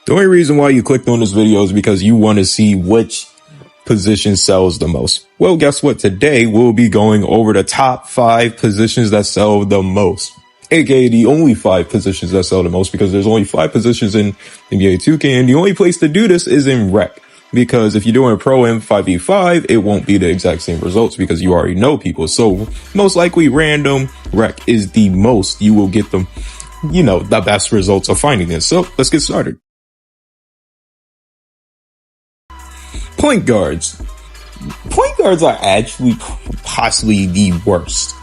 The only reason why you clicked on this video is because you want to see which position sells the most. Well, guess what? Today we'll be going over the top 5 positions that sell the most, aka the only 5 positions that sell the most, because there's only 5 positions in NBA 2K, and the only place to do this is in Rec. Because if you're doing Pro and 5v5, it won't be the exact same results because you already know people. So most likely random Rec is the most you will get them, the best results of finding this. So let's get started. Point guards. Point guards are actually possibly the worst.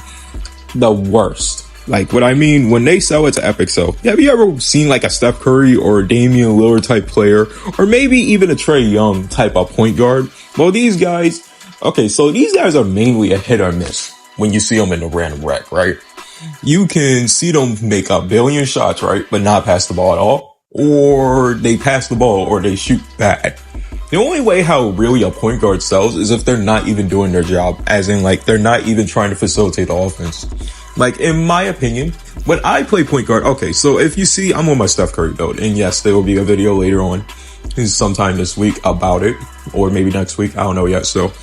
The worst. Like, what I mean, when they sell it to Epic Sell, have you ever seen like a Steph Curry or a Damian Lillard type player, or maybe even a Trae Young type of point guard? Well, these guys are mainly a hit or miss when you see them in the random Rec, right? You can see them make a billion shots, right, but not pass the ball at all, or they pass the ball or they shoot bad. The only way how really a point guard sells is if they're not even doing their job, as in like they're not even trying to facilitate the offense. Like, in my opinion, when I play point guard, okay, so if you see, I'm on my Steph Curry build, and yes, there will be a video later on sometime this week about it, or maybe next week, I don't know yet, so.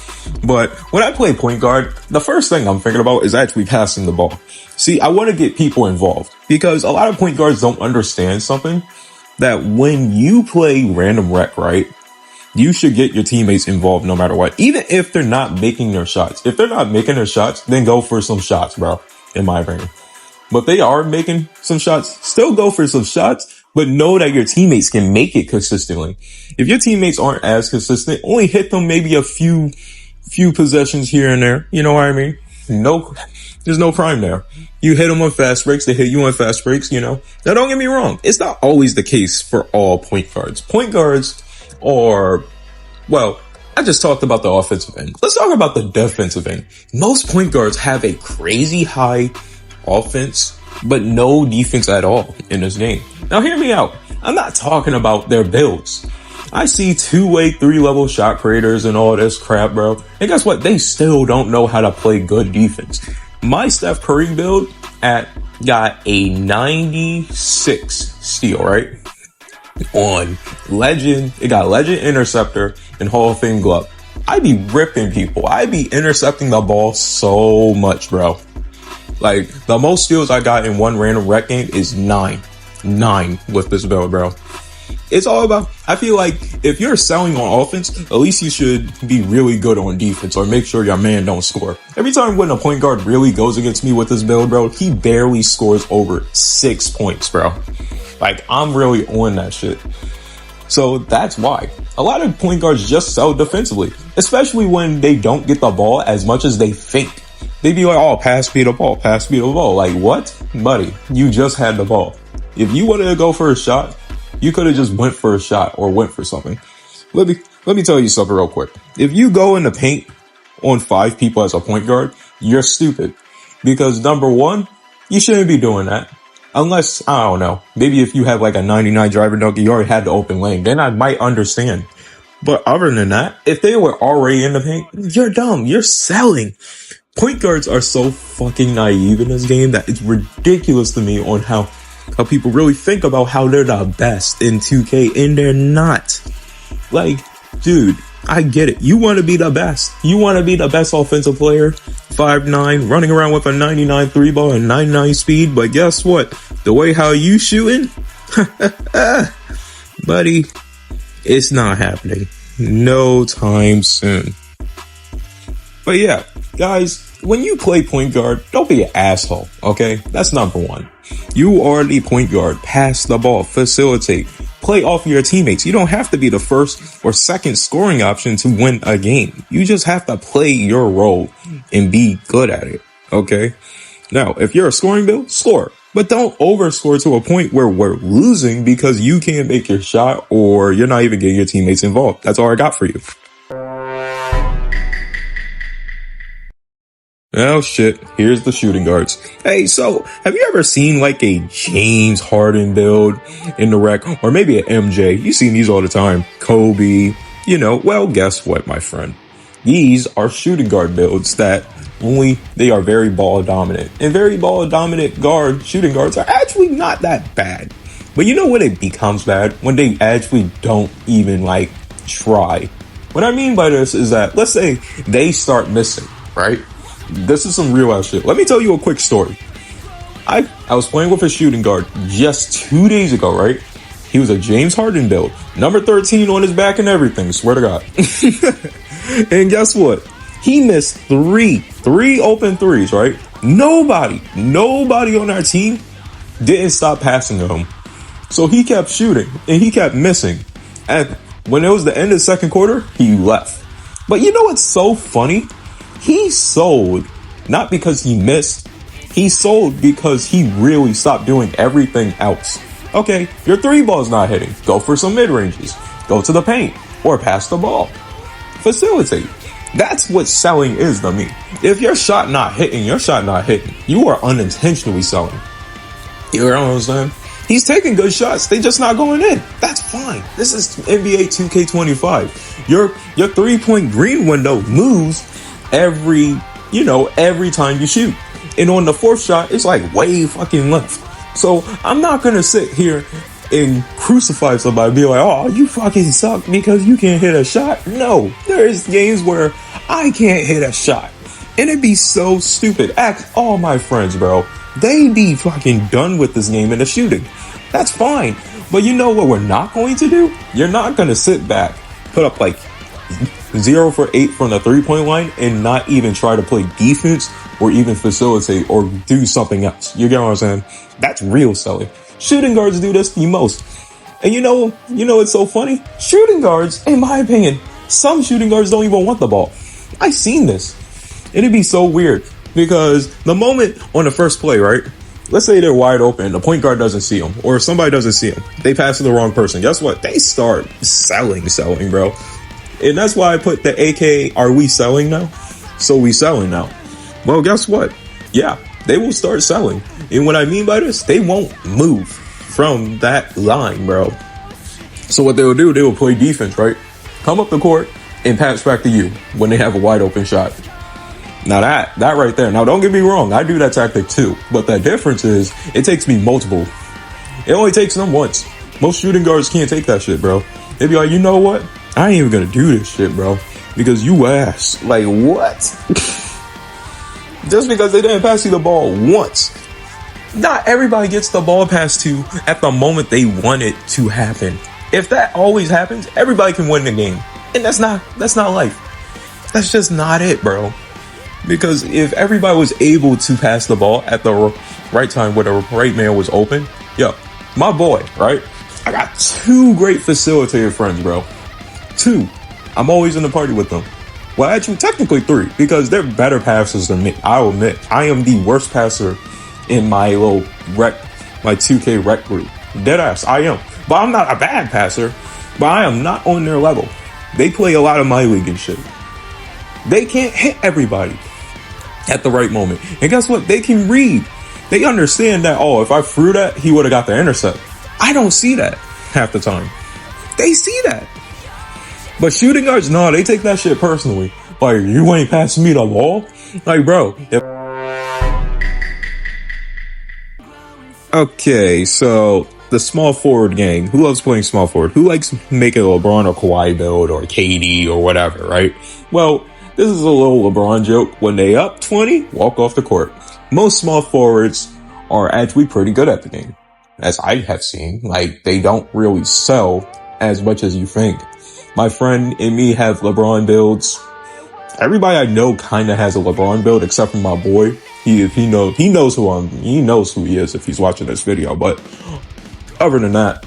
But when I play point guard, the first thing I'm thinking about is actually passing the ball. See, I want to get people involved, because a lot of point guards don't understand something, that when you play random Rec, right, you should get your teammates involved no matter what, even if they're not making their shots. If they're not making their shots, then go for some shots, bro, in my opinion. But if they are making some shots, still go for some shots, but know that your teammates can make it consistently. If your teammates aren't as consistent, only hit them maybe a few possessions here and there. You know what I mean? There's no crime there. You hit them on fast breaks, they hit you on fast breaks, Now, don't get me wrong. It's not always the case for all point guards. Point guards are, well, I just talked about the offensive end. Let's talk about the defensive end. Most point guards have a crazy high offense, but no defense at all in this game. Now, hear me out. I'm not talking about their builds. I see 2-way, 3-level shot creators and all this crap, bro. And guess what? They still don't know how to play good defense. My Steph Curry build got a 96 steal, right? On Legend, it got Legend Interceptor and Hall of Fame glove. I be ripping people. I be intercepting the ball so much, bro. Like, the most steals I got in one random Rec game is 9 with this build, bro. It's all about, I feel like if you're selling on offense, at least you should be really good on defense, or make sure your man don't score. Every time when a point guard really goes against me with this build, bro, he barely scores over 6 points, bro. Like, I'm really on that shit. So that's why a lot of point guards just sell defensively, especially when they don't get the ball as much as they think. They be like, oh, pass me the ball, pass me the ball. Like, what? Buddy, you just had the ball. If you wanted to go for a shot, you could have just went for a shot or went for something. Let me tell you something real quick. If you go in the paint on 5 people as a point guard, you're stupid. Because number one, you shouldn't be doing that. Unless, I don't know, maybe if you have like a 99 driver dunk, you already had the open lane, then I might understand. But other than that, if they were already in the paint, you're dumb. You're selling. Point guards are so fucking naive in this game that it's ridiculous to me on how people really think about how they're the best in 2K, and they're not. Like, dude, I get it. You want to be the best. You want to be the best offensive player, 5'9", running around with a 99 3-ball and 99 speed. But guess what? The way how you shooting, buddy, it's not happening. No time soon. But yeah, guys, when you play point guard, don't be an asshole, okay? That's number one. You are the point guard. Pass the ball, facilitate, play off your teammates. You don't have to be the first or second scoring option to win a game. You just have to play your role and be good at it, okay? Now, if you're a scoring build, score. But don't overscore to a point where we're losing because you can't make your shot or you're not even getting your teammates involved. That's all I got for you. Oh shit, here's the shooting guards. Hey, so have you ever seen like a James Harden build in the Rec, or maybe an MJ? You've seen these all the time. Kobe, well, guess what, my friend? These are shooting guard builds that they are very ball dominant. And very ball dominant shooting guards are actually not that bad. But you know when it becomes bad? When they actually don't even like try. What I mean by this is that, let's say they start missing, right? This is some real ass shit. Let me tell you a quick story. I was playing with a shooting guard just 2 days ago, right? He was a James Harden build, number 13 on his back and everything, swear to God. And guess what? He missed three open threes, right? Nobody on our team didn't stop passing to him. So he kept shooting and he kept missing. And when it was the end of the second quarter, he left. But you know what's so funny? He sold, not because he missed. He sold because he really stopped doing everything else. Okay, your three ball's not hitting. Go for some mid-ranges. Go to the paint or pass the ball. Facilitate. That's what selling is to me. If your shot not hitting, your shot not hitting. You are unintentionally selling. You know what I'm saying? He's taking good shots. They just not going in. That's fine. This is NBA 2K25. Your 3-point green window moves every time you shoot. And on the fourth shot, it's like way fucking left. So I'm not going to sit here and crucify somebody and be like, oh, you fucking suck because you can't hit a shot. No, there's games where I can't hit a shot. And it'd be so stupid. Ask all my friends, bro. They be fucking done with this game and the shooting. That's fine. But you know what we're not going to do? You're not going to sit back, put up like 0 for 8 from the 3-point line and not even try to play defense or even facilitate or do something else. You get what I'm saying? That's real selling. Shooting guards do this the most. And you know it's so funny? Shooting guards, in my opinion, some shooting guards don't even want the ball. I've seen this. It'd be so weird because the moment on the first play, right? Let's say they're wide open, the point guard doesn't see them, or somebody doesn't see them. They pass to the wrong person. Guess what? They start selling, bro. And that's why I put the AK, are we selling now? So we selling now. Well, guess what? Yeah, they will start selling. And what I mean by this, they won't move from that line, bro. So what they'll do, they will play defense, right? Come up the court and pass back to you when they have a wide open shot. Now that right there. Now don't get me wrong, I do that tactic too. But the difference is it takes me multiple. It only takes them once. Most shooting guards can't take that shit, bro. They be like, you know what? I ain't even gonna do this shit, bro. Because you ass. Like, what? Just because they didn't pass you the ball once. Not everybody gets the ball passed to at the moment they want it to happen. If that always happens, everybody can win the game. And that's not life. That's just not it, bro. Because if everybody was able to pass the ball at the right time where the right man was open, yo, my boy, right? I got 2 great facilitator friends, bro. 2. I'm always in the party with them. Well, actually, technically 3, because they're better passers than me. I'll admit, I am the worst passer in my little my 2K rec group. Deadass, I am. But I'm not a bad passer, but I am not on their level. They play a lot of my league and shit. They can't hit everybody at the right moment. And guess what? They can read. They understand that, oh, if I threw that, he would have got the intercept. I don't see that half the time. They see that. But shooting guards, no, they take that shit personally. Like, you ain't passing me the ball? Like, bro. Okay, so the small forward gang. Who loves playing small forward? Who likes making a LeBron or Kawhi build or KD or whatever, right? Well, this is a little LeBron joke. When they up 20, walk off the court. Most small forwards are actually pretty good at the game, as I have seen. Like, they don't really sell as much as you think. My friend and me have LeBron builds. Everybody I know kind of has a LeBron build, except for my boy. He knows who he is if he's watching this video. But other than that,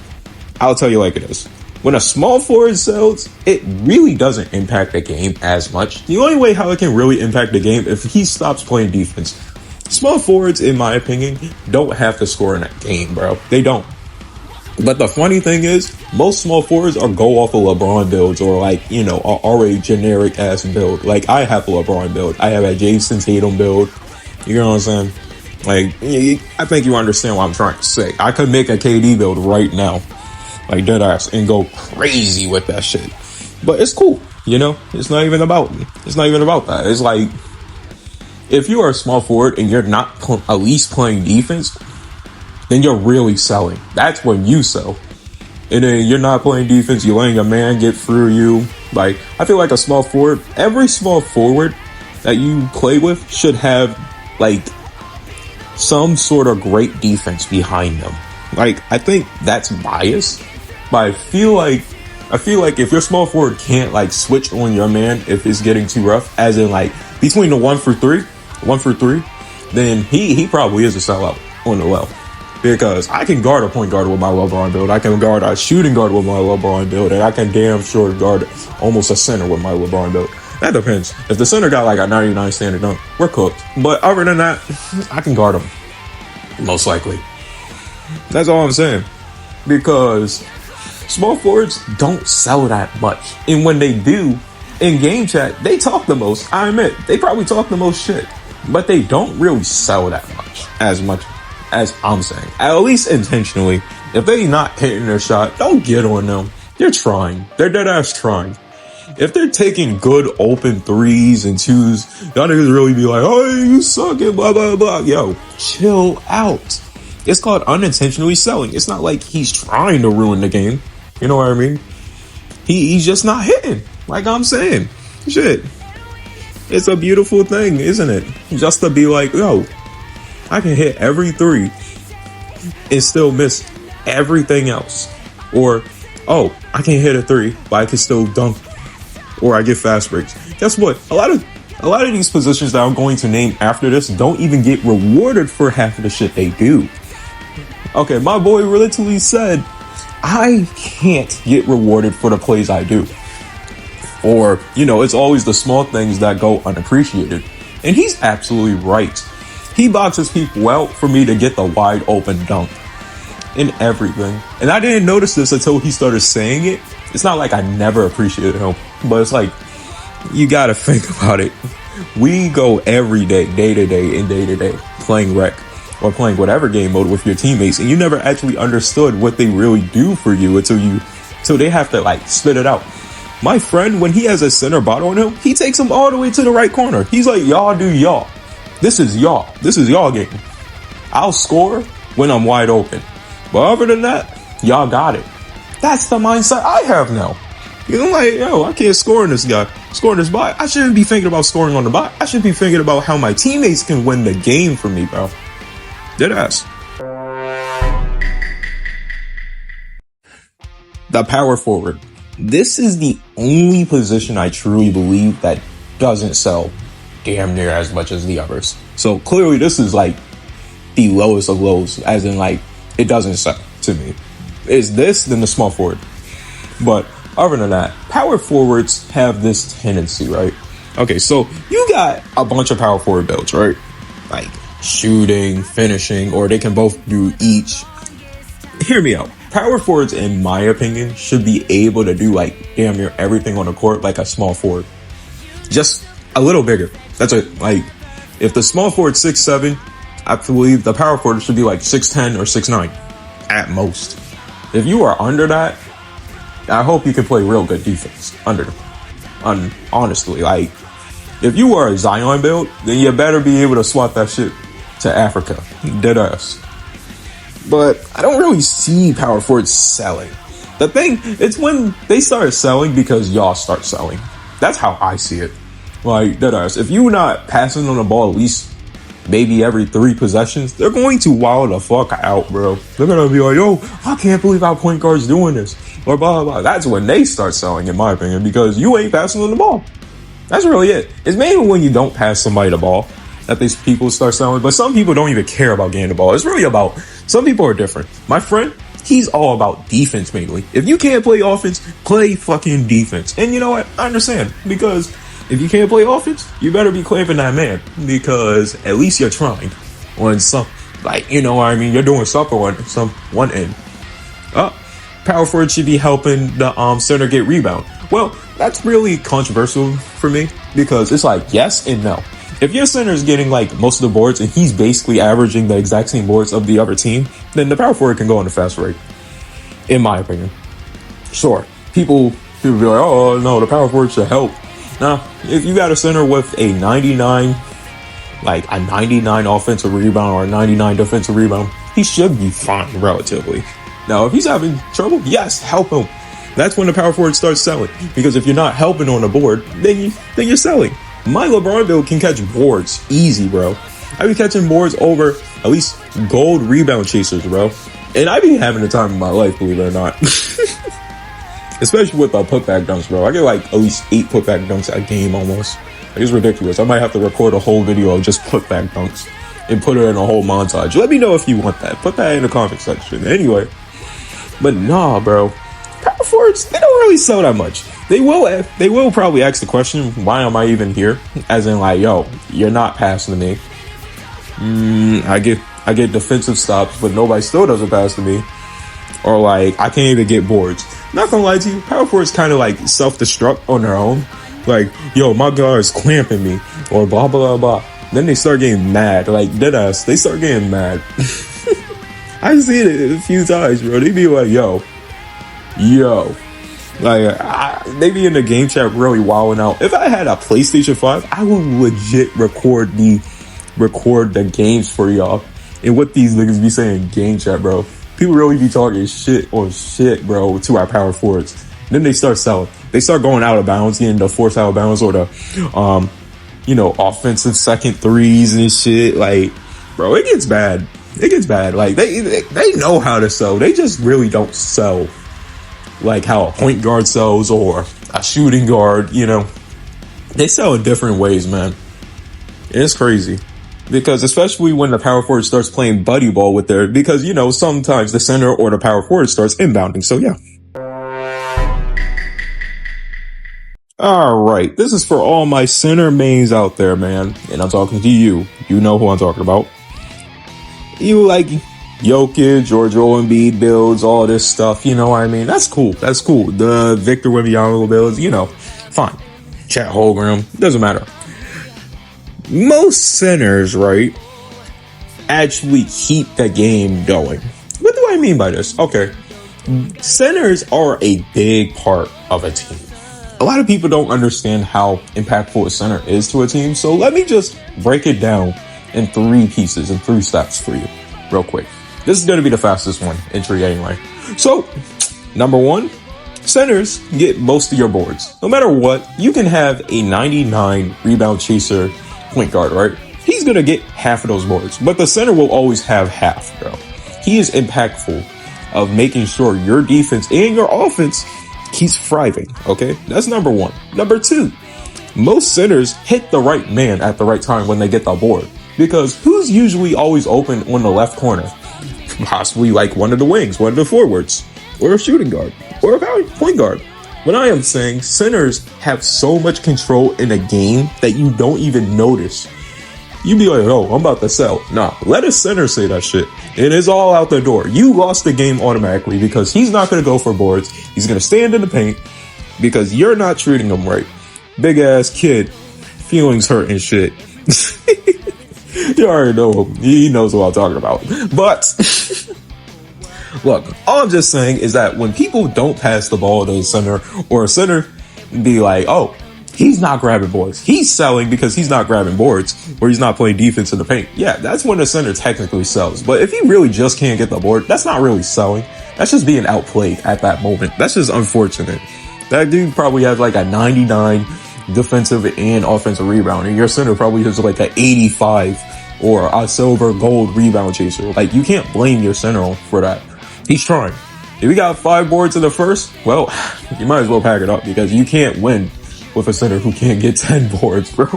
I'll tell you like it is. When a small forward sells, it really doesn't impact the game as much. The only way how it can really impact the game if he stops playing defense. Small forwards, in my opinion, don't have to score in that game, bro. They don't. But the funny thing is, most small forwards are go off of LeBron builds or like, you know, are already generic ass build. Like, I have a LeBron build. I have a Jason Tatum build. You know what I'm saying? Like, I think you understand what I'm trying to say. I could make a KD build right now, like dead ass, and go crazy with that shit. But it's cool, you know? It's not even about that. It's like, if you are a small forward and you're not at least playing defense, then you're really selling. That's when you sell. And then you're not playing defense, you're letting a man get through you. Like, I feel like a small forward, every small forward that you play with should have, like, some sort of great defense behind them. Like, I think that's biased, but I feel like if your small forward can't, like, switch on your man if it's getting too rough, as in, like, between the 1-for-3, then he probably is a sellout on the low. Because I can guard a point guard with my LeBron build. I can guard a shooting guard with my LeBron build. And I can damn sure guard almost a center with my LeBron build. That depends. If the center got like a 99 standard dunk, we're cooked. But other than that, I can guard him. Most likely. That's all I'm saying. Because small forwards don't sell that much. And when they do, in game chat, they talk the most. I admit, they probably talk the most shit. But they don't really sell that much. As I'm saying, at least intentionally. If they not hitting their shot, don't get on them. They're trying. They're dead ass trying. If they're taking good open 3s and 2s, y'all niggas really be like, oh, you suck it, blah, blah, blah. Yo, chill out. It's called unintentionally selling. It's not like he's trying to ruin the game. You know what I mean? He's just not hitting. Like I'm saying. Shit. It's a beautiful thing, isn't it? Just to be like, yo, I can hit every 3 and still miss everything else. Or, oh, I can't hit a 3, but I can still dunk. Or I get fast breaks. Guess what? A lot of these positions that I'm going to name after this don't even get rewarded for half of the shit they do. Okay, my boy literally said, I can't get rewarded for the plays I do. Or, it's always the small things that go unappreciated. And he's absolutely right. He boxes people out for me to get the wide open dunk and everything. And I didn't notice this until he started saying it. It's not like I never appreciated him, but it's like, you gotta think about it. We go every day to day, playing rec or playing whatever game mode with your teammates, and you never actually understood what they really do for you until they have to like spit it out. My friend, when he has a center bot on him, he takes him all the way to the right corner. He's like, y'all do y'all. This is y'all game. I'll score when I'm wide open. But other than that, y'all got it. That's the mindset I have now. Like, yo, I can't score in this bot. I shouldn't be thinking about scoring on the bot. I should be thinking about how my teammates can win the game for me, bro. Deadass. The power forward. This is the only position I truly believe that doesn't sell damn near as much as the others. So clearly this is like the lowest of lows, as in like it doesn't sell to me. It's this, then the small forward. But other than that, power forwards have this tendency, right? Okay, so you got a bunch of power forward builds, right? Like shooting, finishing, or they can both do each. Hear me out. Power forwards, in my opinion, should be able to do like damn near everything on the court like a small forward. Just a little bigger. That's it. Like, if the small forward 6'7", I believe the power forward should be like 6'10" or 6'9" at most. If you are under that, I hope you can play real good defense under them. Honestly, like, if you are a Zion build, then you better be able to swat that shit to Africa. Deadass. But I don't really see power forwards selling. The thing, it's when they start selling because y'all start selling. That's how I see it. Like, deadass. If you're not passing on the ball at least maybe every 3 possessions, they're going to wow the fuck out, bro. They're going to be like, yo, I can't believe our point guard's doing this. Or blah, blah, blah. That's when they start selling, in my opinion, because you ain't passing on the ball. That's really it. It's mainly when you don't pass somebody the ball that these people start selling. But some people don't even care about getting the ball. It's really about, some people are different. My friend, he's all about defense mainly. If you can't play offense, play fucking defense. And you know what? I understand. Because if you can't play offense, you better be clamping that man. Because at least you're trying on some, like, you know what I mean? You're doing something on one end. Power forward should be helping the center get rebound. Well, that's really controversial for me because it's like yes and no. If your center is getting like most of the boards and he's basically averaging the exact same boards of the other team, then the power forward can go on the fast break, in my opinion. Sure, people be like, oh no, the power forward should help. Now, if you got a center with a 99 offensive rebound or a 99 defensive rebound, he should be fine relatively. Now, if he's having trouble, yes, help him. That's when the power forward starts selling. Because if you're not helping on the board, then you're selling. My LeBron build can catch boards easy, bro. I be catching boards over at least gold rebound chasers, bro. And I be having the time of my life, believe it or not. Especially with putback dunks, bro. I get like at least 8 putback dunks a game almost. Like, it's ridiculous. I might have to record a whole video of just putback dunks and put it in a whole montage. Let me know if you want that. Put that in the comment section. Anyway. But nah, bro. Power forwards, they don't really sell that much. They will probably ask the question, why am I even here? As in like, yo, you're not passing to me. I get defensive stops, but nobody still doesn't pass to me. Or like, I can't even get boards. Not gonna lie to you, power forwards kind of like self-destruct on their own. Like, yo, my guard's clamping me, or blah, blah, blah. Then they start getting mad, like deadass. They start getting mad. I've seen it a few times, bro. They be like, yo. Like, they be in the game chat really wilding out. If I had a PlayStation 5, I would legit record the games for y'all. And what these niggas be saying game chat, bro. People really be talking shit on shit, bro, to our power forwards. Then they start selling. They start going out of bounds, getting the force out of bounds or the, offensive second threes and shit. Like, bro, it gets bad. It gets bad. Like, they know how to sell. They just really don't sell like how a point guard sells or a shooting guard, They sell in different ways, man. It's crazy. Because especially when the power forward starts playing buddy ball with because, sometimes the center or the power forward starts inbounding. So, yeah. All right. This is for all my center mains out there, man. And I'm talking to you. You know who I'm talking about. You like Jokic or Joel Embiid builds, all this stuff. You know what I mean? That's cool. That's cool. The Victor Wembanyama builds, fine. Chet Holmgren, doesn't matter. Most centers, right, actually keep the game going. What do I mean by this? Okay. Centers are a big part of a team. A lot of people don't understand how impactful a center is to a team. So let me just break it down in 3 pieces and 3 steps for you real quick. This is going to be the fastest one entry anyway. So, number 1, centers get most of your boards. No matter what, you can have a 99 rebound chaser point guard, right? He's going to get half of those boards, but the center will always have half, bro. He is impactful of making sure your defense and your offense keeps thriving, okay? That's number 1. Number 2, most centers hit the right man at the right time when they get the board. Because who's usually always open on the left corner? Possibly like one of the wings, one of the forwards, or a shooting guard, or a point guard. What I am saying, centers have so much control in a game that you don't even notice. You be like, oh, I'm about to sell. Nah, let a center say that shit. It is all out the door. You lost the game automatically because he's not going to go for boards. He's going to stand in the paint because you're not treating him right. Big ass kid, feelings hurt and shit. You already know him. He knows what I'm talking about. But look, all I'm just saying is that when people don't pass the ball to a center, or a center be like, oh, he's not grabbing boards. He's selling because he's not grabbing boards, or he's not playing defense in the paint. Yeah, that's when the center technically sells. But if he really just can't get the board, that's not really selling. That's just being outplayed at that moment. That's just unfortunate. That dude probably has like a 99 defensive and offensive rebound, and your center probably has like an 85 or a silver gold rebound chaser. Like, you can't blame your center for that. He's trying. If we got 5 boards in the first, well, you might as well pack it up, because you can't win with a center who can't get 10 boards, bro,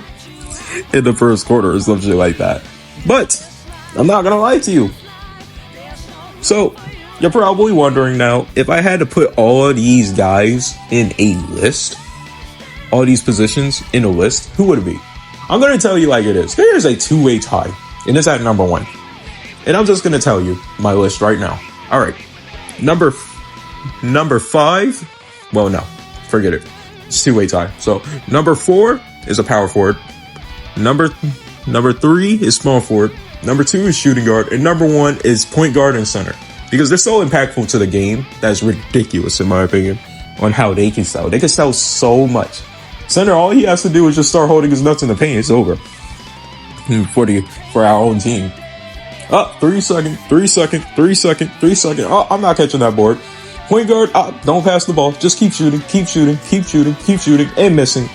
in the first quarter or some shit like that. But I'm not gonna lie to you. So you're probably wondering now, if I had to put all of these guys in a list, all these positions in a list, who would it be? I'm going to tell you like it is. There is a 2-way tie, and it's at number 1. And I'm just going to tell you my list right now. All right. Number 5. Well, no, forget it. It's 2-way tie. So number 4 is a power forward. Number 3 is small forward. Number 2 is shooting guard. And number 1 is point guard and center. Because they're so impactful to the game, that's ridiculous in my opinion, on how they can sell. They can sell so much. Center, all he has to do is just start holding his nuts in the paint. It's over for our own team. Up, 3 second, 3 second, 3 second, 3 second. Oh, I'm not catching that board. Point guard, don't pass the ball. Just keep shooting, keep shooting, keep shooting, keep shooting, and missing.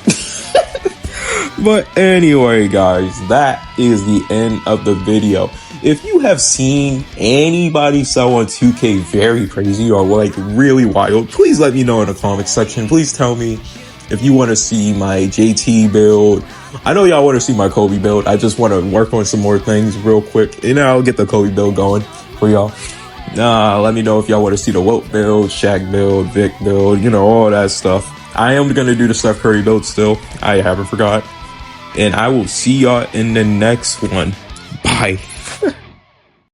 But anyway, guys, that is the end of the video. If you have seen anybody sell on 2K very crazy or like really wild, please let me know in the comments section. Please tell me if you want to see my JT build. I know y'all want to see my Kobe build. I just want to work on some more things real quick, and I'll get the Kobe build going for y'all. Let me know if y'all want to see the Wilt build, Shaq build, Vic build, all that stuff. I am going to do the Steph Curry build still. I haven't forgot. And I will see y'all in the next one. Bye.